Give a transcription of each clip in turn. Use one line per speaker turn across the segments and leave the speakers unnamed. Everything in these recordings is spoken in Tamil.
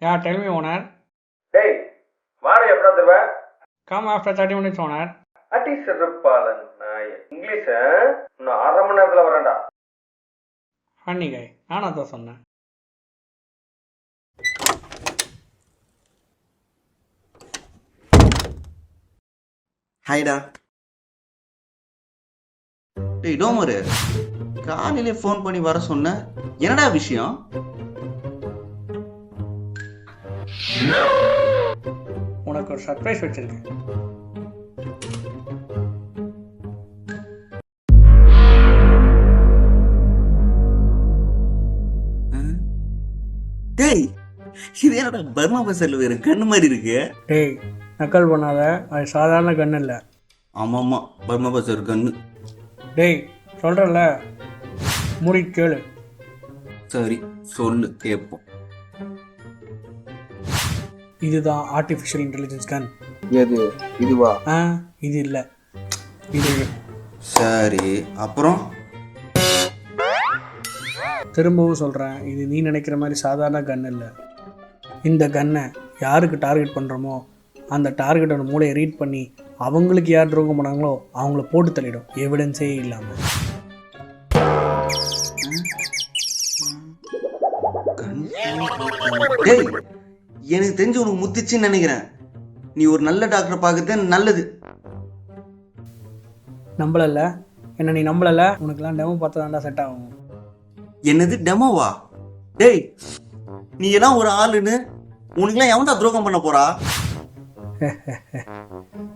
Yeah, tell me, owner.
டேய் வாடகை எப்படா தருவ?
Come after 30 minutes, owner.
அடி சிறப்பாளன் நாய இங்கிலீஷ இன்னும் 1/2 மணி நேரத்துல வரேன்டா.
Funny guy. நானும் அதான் சொன்னேன்.
ஹாய்டா. டேய் டோமரு, காலையிலே ஃபோன் பண்ணி வர சொன்ன, என்னடா விஷயம்?
உனக்கு ஒரு சர்ப்ரைஸ் வச்சிருக்கேன்.
டேய் இது என்னடா பர்மா பசர்ல வேற கண்ணு மாதிரி இருக்கு?
டேய் நக்கல் பண்ணாத, அது சாதாரண கன்று இல்லை.
ஆமாம்மா, பர்மா பசர் கண்ணு.
டேய் சொல்கிறல்ல, மூடி கேளு.
சரி சொல்லு கேட்போம்.
இதுதான் ஆர்டிஃபிஷியல் இன்டெலிஜென்ஸ் கன்.
எது இதுவா?
இது இல்லை, இது.
சரி அப்புறம்?
திரும்பவும் சொல்கிறேன், இது நீ நினைக்கிற மாதிரி சாதாரண கன் இல்லை. இந்த கன்னை யாருக்கு டார்கெட் பண்ணுறோமோ அந்த டார்கெட்டோட மூளையை ரீட் பண்ணி அவங்களுக்கு யார் துரோகம் பண்ணாங்களோ அவங்கள போட்டு தள்ளிடும், எவிடன்ஸே இல்லாமல்.
டேய் எனக்கு தெரிஞ்சு உனக்கு முத்திச்சுன்னு நினைக்கிறேன். நீ ஒரு நல்ல டாக்டரை பார்க்கறது நல்லது.
நம்பலல்ல என்ன? நீ நம்பலல்ல? உனக்குலாம் டெமோ பார்த்தா தாண்டா செட் ஆகும்.
என்னது டெமோவா? டேய் நீ எல்லாம் ஒரு ஆளுன்னு உனக்குலாம் எவன்டா துரோகம் பண்ண போறா?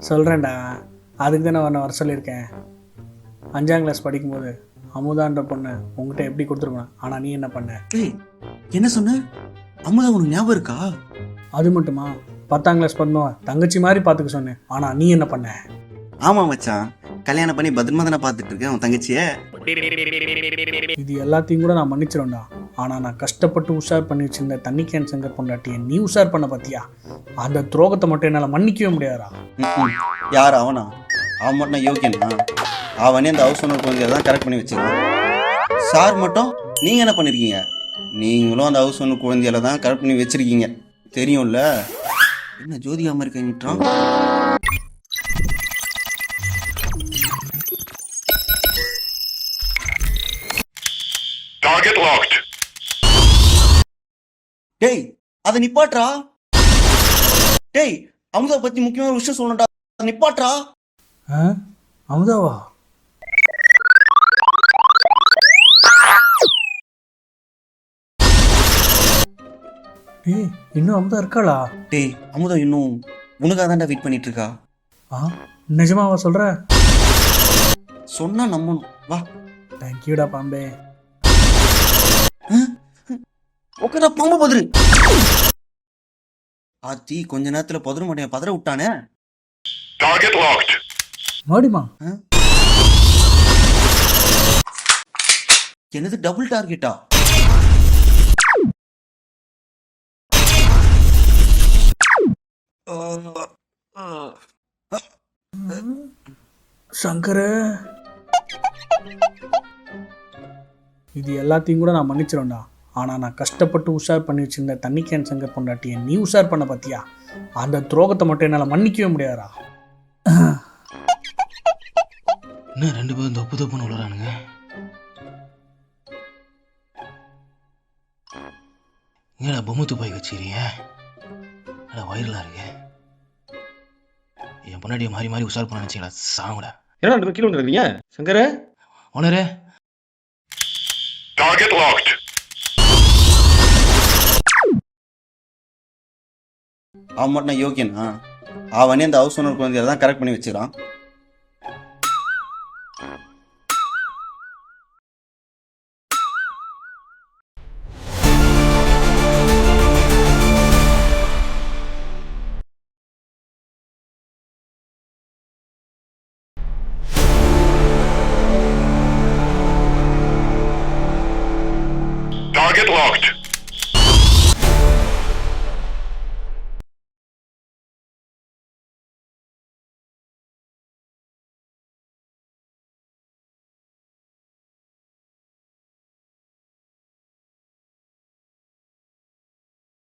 சொல்கிறேன்டா, அதுக்கு தான் நான் வர சொல்லியிருக்கேன். 5ஆம் கிளாஸ் படிக்கும்போது அமுதான்ற பொண்ணு உங்ககிட்ட எப்படி கொடுத்துருக்கேன், ஆனால் நீ என்ன பண்ண?
டேய் என்ன சொன்ன? அமுதா உனக்கு ஞாபகம் இருக்கா?
அது மட்டுமா, 10ஆம் கிளாஸ் பண்ணுவோம் தங்கச்சி மாதிரி பார்த்துக்க சொன்னேன், ஆனால் நீ என்ன பண்ண?
ஆமா மச்சான், கல்யாணம் பண்ணி பத்திரமா தானே பார்த்துட்டு இருக்கேன் உன் தங்கச்சிய.
இது எல்லாத்தையும் கூட நான் மன்னிச்சிடும்டா, ஆனால் நான் கஷ்டப்பட்டு உஷார் பண்ணி வச்சிருந்த தண்ணி கேன் சங்கர் பொண்டாட்டியை நீ உஷார் பண்ண பார்த்தியா? அந்த துரோகத்தை மட்டும் என்னால் மன்னிக்கவே முடியாதா?
யார் அவனா? அவன் மட்டும் யோக்கியனா? அவனே அந்த ஹவுஸ் ஓனர் குழந்தைய தான் கரெக்ட் பண்ணி வச்சிருக்கான். சார் மட்டும் நீங்க என்ன பண்ணிருக்கீங்க? நீங்களும் அந்த ஹவுஸ் ஓனர் குழந்தையில தான் கரெக்ட் பண்ணி வச்சிருக்கீங்க, தெரியும்ல? என்ன ஜோதிகா மாதிரி கைட்டான்?
Target locked.
டேய் அதை நிப்பாட்றா. டேய் அமுதா பத்தி முக்கியமான ஒரு விஷயம் சொல்லணும்டா, அதை நிப்பாட்றா.
அமுதாவா? இன்னும் அமுதா இருக்காளா?
டேய் அமுதா இன்னும் உனக்காக தான்டா வெயிட் பண்ணிட்டு இருக்கா.
நிஜமாவா சொல்ற?
சொன்னா நம்பணும், வா.
தேங்க்யூடா பாம்பே.
உட்கார பாம்பு பதறு. ஆத்தி கொஞ்ச நேரத்துல பதற மாட்டேன், பதற விட்டானே.
Target locked.
மறுபடியுமா?
என்னது டபுள் டார்கெட்டா?
சங்கர, இது எல்லாத்தையும் கூட நான் மன்னிச்சிடும்டா, ஆனால் நான் கஷ்டப்பட்டு உஷார் பண்ணி வச்சிருந்த தண்ணி கேன் சங்கர் பொண்டாட்டியை நீ உஷார் பண்ண பார்த்தியா? அந்த துரோகத்தை மட்டும் என்னால் மன்னிக்கவே முடியாதா?
என்ன 2 பேரும் தப்பு தப்புன்னு விழுறானுங்க? ஏடா பொம்மை துப்பாக்கி வச்சுக்கிறீங்க? வயிறுலாம் இருக்கு. என் பொன்னாடியை மாறி மாறி உஷார் பண்ண நினைச்சீங்களா? சாங்கடா.
என்ன 2 கிலோ வந்துருக்கீங்க சங்கர?
ஓனரே.
Target locked.
அவன் மட்டும் யோக்கியனா? அவனே அந்த ஹவுஸ் ஓனர் குழந்தைய தான் கரெக்ட் பண்ணி வச்சிருக்கான்.
Target locked.